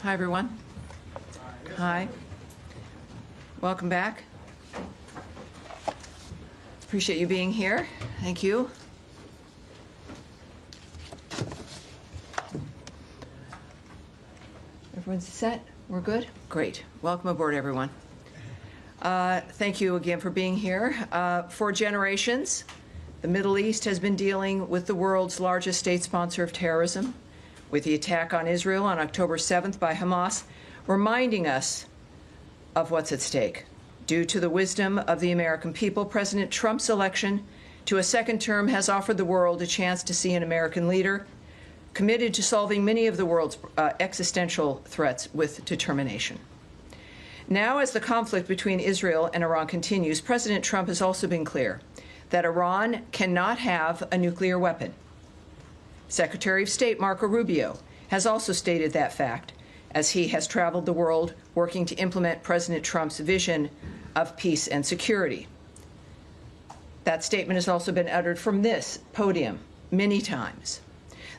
Hi, everyone. Hi. Welcome back. Appreciate you being here. Thank you. Everyone's set? We're good? Great. Welcome aboard, everyone. Thank you again for being here. For generations, the Middle East has been dealing with the world's largest state sponsor of terrorism, with the attack on Israel on October 7th by Hamas, reminding us of what's at stake. Due to the wisdom of the American people, President Trump's election to a second term has offered the world a chance to see an American leader committed to solving many of the world's existential threats with determination. Now, as the conflict between Israel and Iran continues, President Trump has also been clear that Iran cannot have a nuclear weapon. Secretary of State Marco Rubio has also stated that fact, as he has traveled the world working to implement President Trump's vision of peace and security. That statement has also been uttered from this podium many times.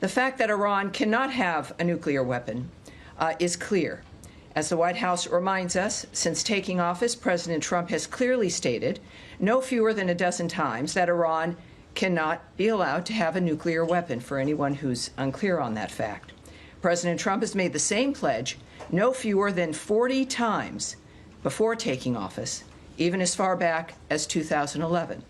The fact that Iran cannot have a nuclear weapon is clear. As the White House reminds us, since taking office, President Trump has clearly stated no fewer than a dozen times that Iran cannot be allowed to have a nuclear weapon, for anyone who's unclear on that fact. President Trump has made the same pledge no fewer than 40 times before taking office, even as far back as 2011.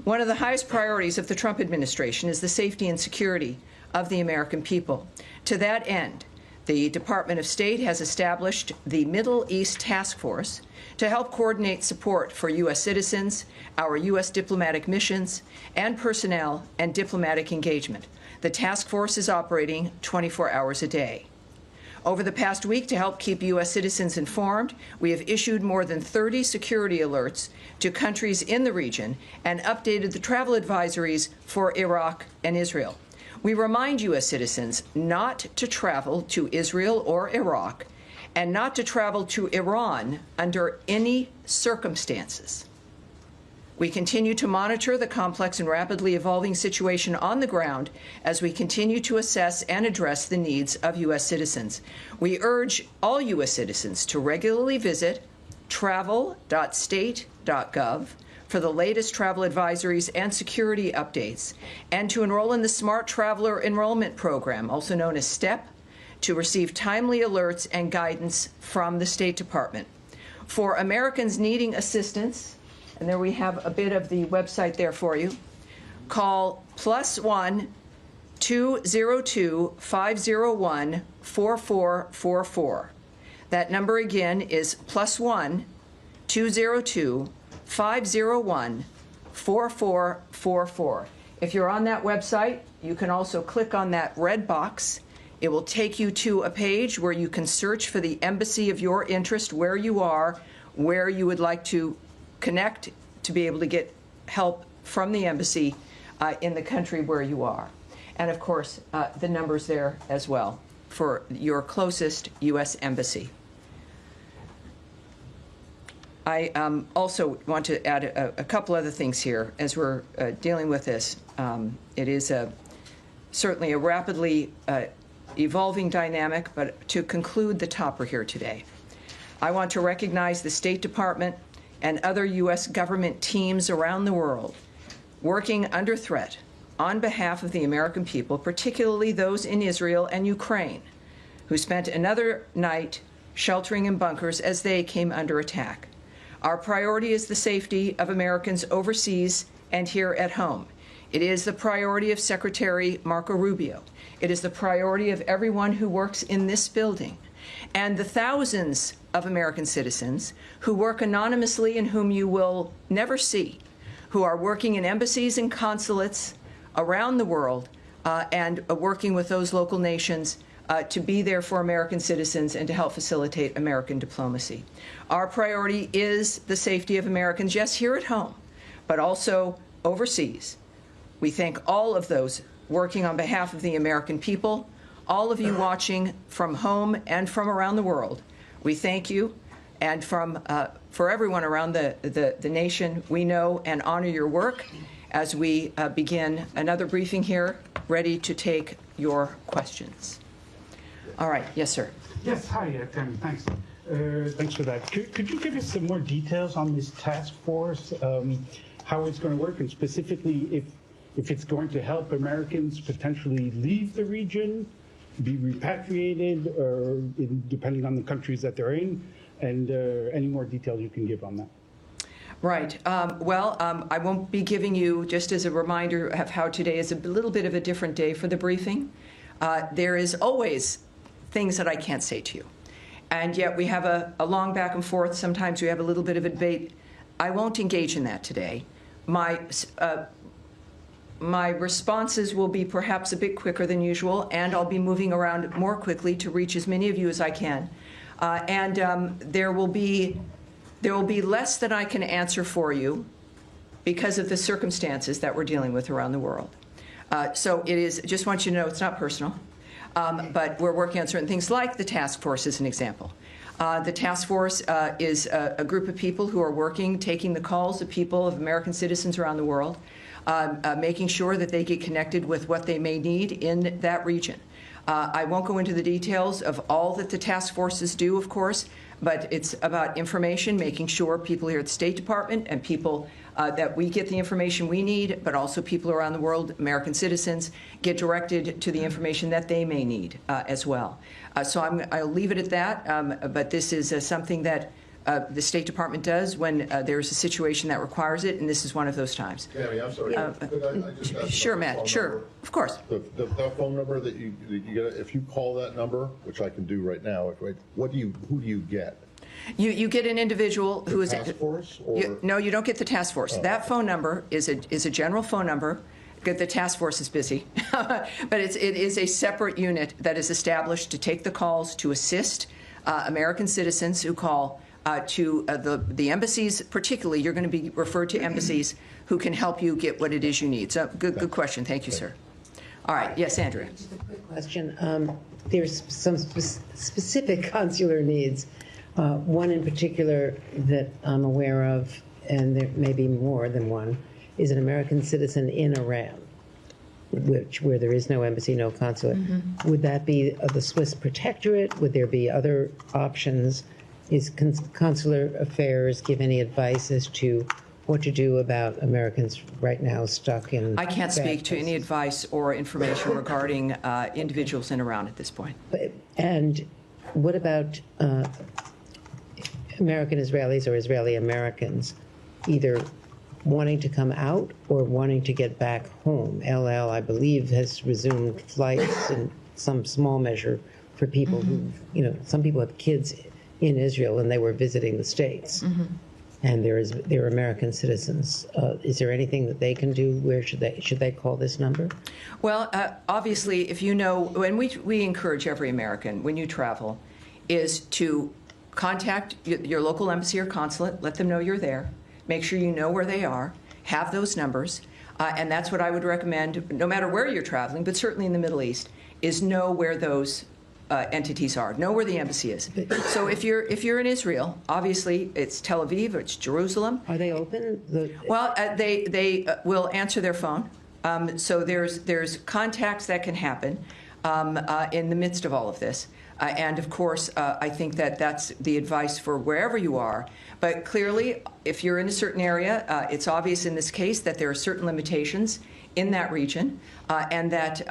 One of the highest priorities of the Trump administration is the safety and security of the American people. To that end, the Department of State has established the Middle East Task Force to help coordinate support for U.S. citizens, our U.S. diplomatic missions, and personnel and diplomatic engagement. The task force is operating 24 hours a day. Over the past week, to help keep U.S. citizens informed, we have issued more than 30 security alerts to countries in the region and updated the travel advisories for Iraq and Israel. We remind U.S. citizens not to travel to Israel or Iraq and not to travel to Iran under any circumstances. We continue to monitor the complex and rapidly evolving situation on the ground as we continue to assess and address the needs of U.S. citizens. We urge all U.S. citizens to regularly visit travel.state.gov for the latest travel advisories and security updates, and to enroll in the Smart Traveler Enrollment Program, also known as STEP, to receive timely alerts and guidance from the State Department. For Americans needing assistance, and there we have a bit of the website there for you, call +1 202 501 4444. That number again is +1 202 501 4444. If you're on that website, you can also click on that red box. It will take you to a page where you can search for the embassy of your interest, where you are, where you would like to connect to be able to get help from the embassy in the country where you are. And of course, the numbers there as well for your closest U.S. embassy. I also want to add a couple other things here as we're dealing with this. It is certainly a rapidly evolving dynamic, but to conclude the topper here today, I want to recognize the State Department and other U.S. government teams around the world working under threat on behalf of the American people, particularly those in Israel and Ukraine, who spent another night sheltering in bunkers as they came under attack. Our priority is the safety of Americans overseas and here at home. It is the priority of Secretary Marco Rubio. It is the priority of everyone who works in this building, and the thousands of American citizens who work anonymously and whom you will never see, who are working in embassies and consulates around the world and working with those local nations to be there for American citizens and to help facilitate American diplomacy. Our priority is the safety of Americans, yes, here at home, but also overseas. We thank all of those working on behalf of the American people, all of you watching from home and from around the world. We thank you, and for everyone around the nation, we know and honor your work as we begin another briefing here, ready to take your questions. All right. Yes, sir. Yes, hi, Tammy, thanks. Thanks for that. Could you give us some more details on this task force, how it's going to work, and specifically if it's going to help Americans potentially leave the region, be repatriated, or depending on the countries that they're in, and any more details you can give on that? Right. I won't be giving you, just as a reminder of how today is a little bit of a different day for the briefing. There is always things that I can't say to you. And yet we have a long back and forth. Sometimes we have a little bit of a debate. I won't engage in that today. My responses will be perhaps a bit quicker than usual, and I'll be moving around more quickly to reach as many of you as I can. There will be less than I can answer for you because of the circumstances that we're dealing with around the world. So it is, just want you to know, it's not personal. But we're working on certain things, like the task force as an example. The task force is a group of people who are working, taking the calls of people, of American citizens around the world, making sure that they get connected with what they may need in that region. I won't go into the details of all that the task forces do, of course, but it's about information, making sure people here at the State Department and people that we get the information we need, but also people around the world, American citizens, get directed to the information that they may need as well. So I'll leave it at that, but this is something that the State Department does when there's a situation that requires it, and this is one of those times. Tammy, I'm sorry. Could I just ask Sure, about the Matt, phone sure, number? of course. The phone number that you get, if you call that number, which I can do right now, who do you get? You get an individual who is task force, or? No, you don't get the task force. Oh, that phone number is a general phone number. The task force is busy, but it is a separate unit that is established to take the calls to assist American citizens who call to the embassies. Particularly, you're going to be referred to embassies who can help you get what it is you need. So good question. Thank you, sir. All right. Yes, Andrea. Just a quick question. There's some specific consular needs. One in particular that I'm aware of, and there may be more than one, is an American citizen in Iran, where there is no embassy, no consulate. Mm-hmm. Would that be the Swiss protectorate? Would there be other options? Is consular affairs give any advice as to what to do about Americans right now stuck in? I can't speak to any advice or information regarding individuals in Iran at this point. And what about American Israelis or Israeli Americans either wanting to come out or wanting to get back home? LL, I believe, has resumed flights in some small measure for people mm-hmm. who, some people have kids in Israel and they were visiting the States. Mm-hmm. And they're American citizens. Is there anything that they can do? Where should they call this number? Well, obviously, if you know, and we encourage every American when you travel, is to contact your local embassy or consulate, let them know you're there, make sure you know where they are, have those numbers, and that's what I would recommend, no matter where you're traveling, but certainly in the Middle East, is know where those entities are, know where the embassy is. So if you're in Israel, obviously it's Tel Aviv, it's Jerusalem. Are they open? Well, they will answer their phone. So there's contacts that can happen in the midst of all of this. And of course, I think that's the advice for wherever you are. But clearly, if you're in a certain area, it's obvious in this case that there are certain limitations in that region, and that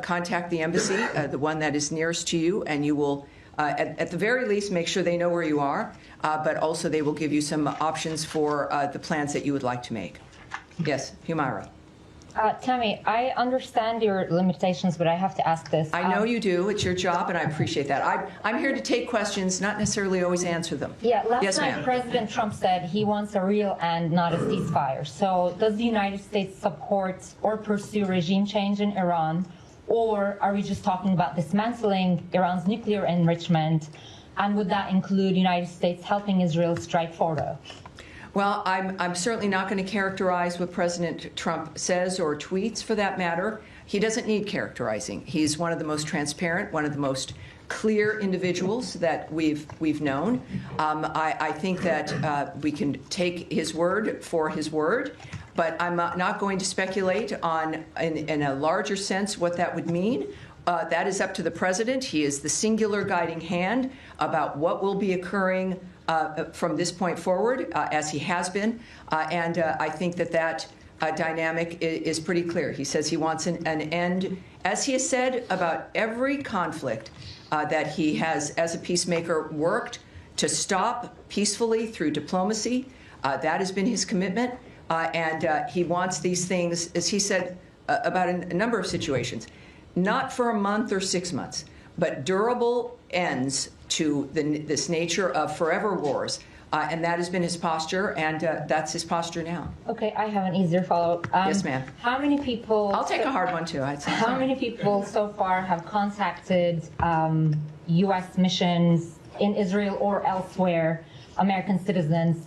contact the embassy, the one that is nearest to you, and you will, at the very least, make sure they know where you are, but also they will give you some options for the plans that you would like to make. Yes, Humaira. Tammy, I understand your limitations, but I have to ask this. I know you do. It's your job, and I appreciate that. I'm here to take questions, not necessarily always answer them. Yeah, yes, night President Trump said he wants a real end, not a ceasefire. So does the United States support or pursue regime change in Iran, or are we just talking about dismantling Iran's nuclear enrichment, and would that include the United States helping Israel strike Fordo? Well, I'm certainly not going to characterize what President Trump says or tweets, for that matter. He doesn't need characterizing. He's one of the most transparent, one of the most clear individuals that we've known. I think that we can take his word for his word, but I'm not going to speculate on, in a larger sense, what that would mean That is up to the president. He is the singular guiding hand about what will be occurring from this point forward, as he has been. And I think that dynamic is pretty clear. He says he wants an end, as he has said about every conflict that he has, as a peacemaker, worked to stop peacefully through diplomacy. That has been his commitment. And he wants these things, as he said about a number of situations, not for a month or 6 months, but durable ends to this nature of forever wars. And that has been his posture, and that's his posture now. Okay, I have an easier follow-up. Yes, ma'am. How many people... I'll take a hard one, too. I'd say. How many people so far have contacted U.S. missions in Israel or elsewhere, American citizens,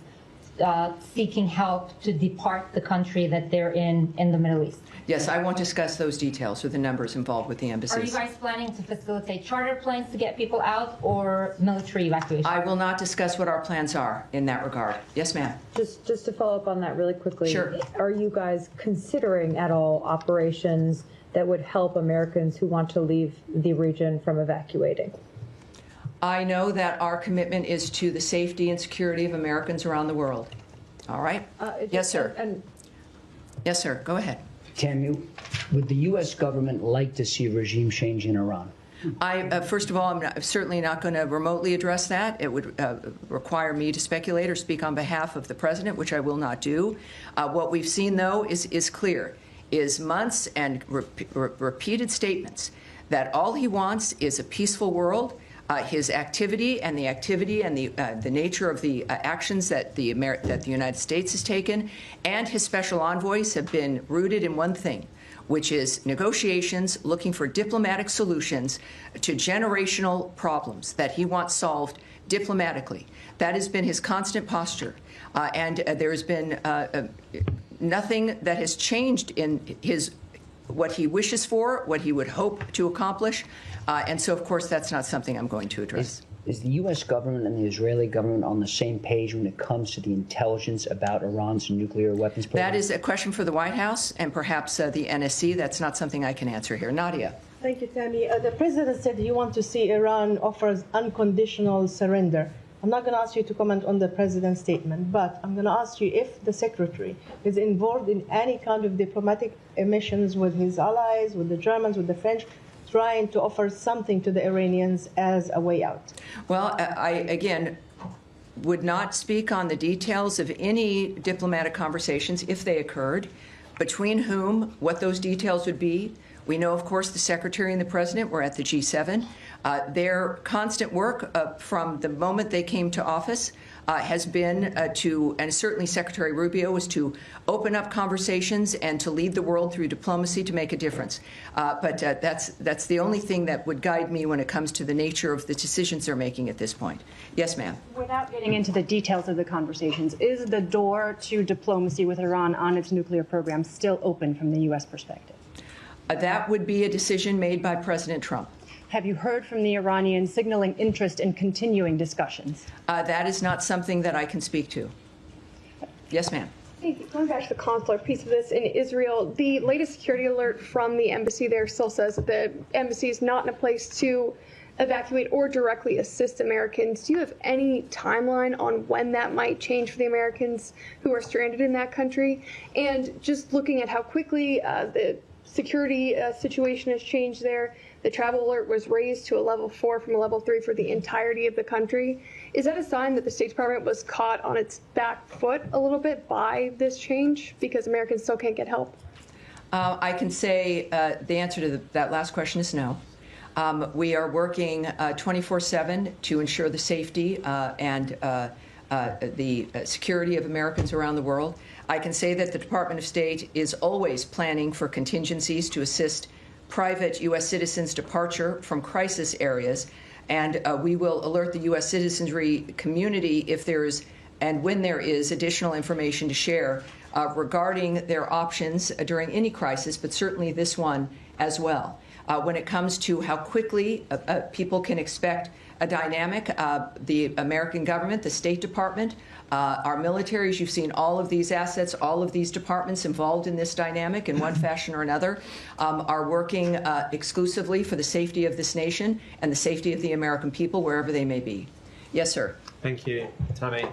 seeking help to depart the country that they're in the Middle East? Yes, I won't discuss those details or the numbers involved with the embassies. Are you guys planning to facilitate charter planes to get people out or military evacuation? I will not discuss what our plans are in that regard. Yes, ma'am. Just to follow up on that really quickly. Sure. Are you guys considering at all operations that would help Americans who want to leave the region from evacuating? I know that our commitment is to the safety and security of Americans around the world. All right? Yes, sir. Yes, sir. Go ahead. Tammy, would the U.S. government like to see a regime change in Iran? First of all, I'm certainly not going to remotely address that. It would require me to speculate or speak on behalf of the president, which I will not do. What we've seen, though, is clear, is months and repeated statements that all he wants is a peaceful world. His activity and the nature of the actions that the United States has taken and his special envoys have been rooted in one thing, which is negotiations, looking for diplomatic solutions to generational problems that he wants solved diplomatically. That has been his constant posture. And there has been nothing that has changed in what he wishes for, what he would hope to accomplish. And so, of course, that's not something I'm going to address. Is the U.S. government and the Israeli government on the same page when it comes to the intelligence about Iran's nuclear weapons program? That is a question for the White House and perhaps the NSC. That's not something I can answer here. Nadia. Thank you, Tammy. The president said you want to see Iran offers unconditional surrender. I'm not going to ask you to comment on the president's statement, but I'm going to ask you if the secretary is involved in any kind of diplomatic missions with his allies, with the Germans, with the French, trying to offer something to the Iranians as a way out. Well, I, again, would not speak on the details of any diplomatic conversations, if they occurred, between whom, what those details would be. We know, of course, the Secretary and the President were at the G7. Their constant work from the moment they came to office has been to, and certainly Secretary Rubio, was to open up conversations and to lead the world through diplomacy to make a difference. But that's the only thing that would guide me when it comes to the nature of the decisions they're making at this point. Yes, ma'am. Without getting into the details of the conversations, is the door to diplomacy with Iran on its nuclear program still open from the U.S. perspective? That would be a decision made by President Trump. Have you heard from the Iranians signaling interest in continuing discussions? That is not something that I can speak to. Yes, ma'am. Going back to the consular piece of this in Israel, the latest security alert from the embassy there still says that the embassy is not in a place to evacuate or directly assist Americans. Do you have any timeline on when that might change for the Americans who are stranded in that country? And just looking at how quickly the security situation has changed there, the travel alert was raised to a level 4 from a level 3 for the entirety of the country. Is that a sign that the State Department was caught on its back foot a little bit by this change because Americans still can't get help? I can say the answer to that last question is no. We are working 24/7 to ensure the safety and the security of Americans around the world. I can say that the Department of State is always planning for contingencies to assist private U.S. citizens' departure from crisis areas, and we will alert the U.S. citizenry community if there is and when there is additional information to share regarding their options during any crisis, but certainly this one as well. When it comes to how quickly people can expect a dynamic, the American government, the State Department, our militaries, you've seen all of these assets, all of these departments involved in this dynamic in one fashion or another, are working exclusively for the safety of this nation and the safety of the American people, wherever they may be. Yes, sir. Thank you, Tammy.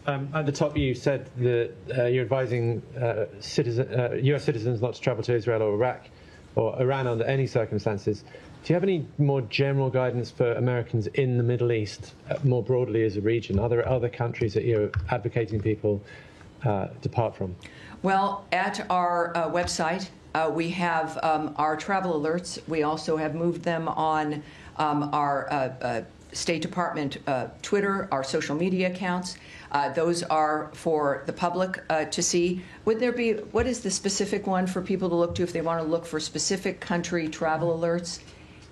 At the top, you said that you're advising U.S. citizens not to travel to Israel or Iraq or Iran under any circumstances. Do you have any more general guidance for Americans in the Middle East, more broadly as a region? Are there other countries that you're advocating people depart from? Well, at our website, we have our travel alerts. We also have moved them on our State Department Twitter, our social media accounts. Those are for the public to see. Would there be, what is the specific one for people to look to if they want to look for specific country travel alerts?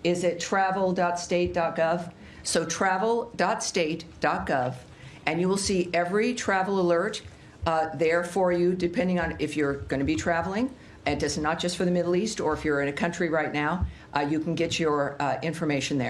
Is it travel.state.gov? So travel.state.gov, and you will see every travel alert there for you, depending on if you're going to be traveling. It is not just for the Middle East, or if you're in a country right now, you can get your information there.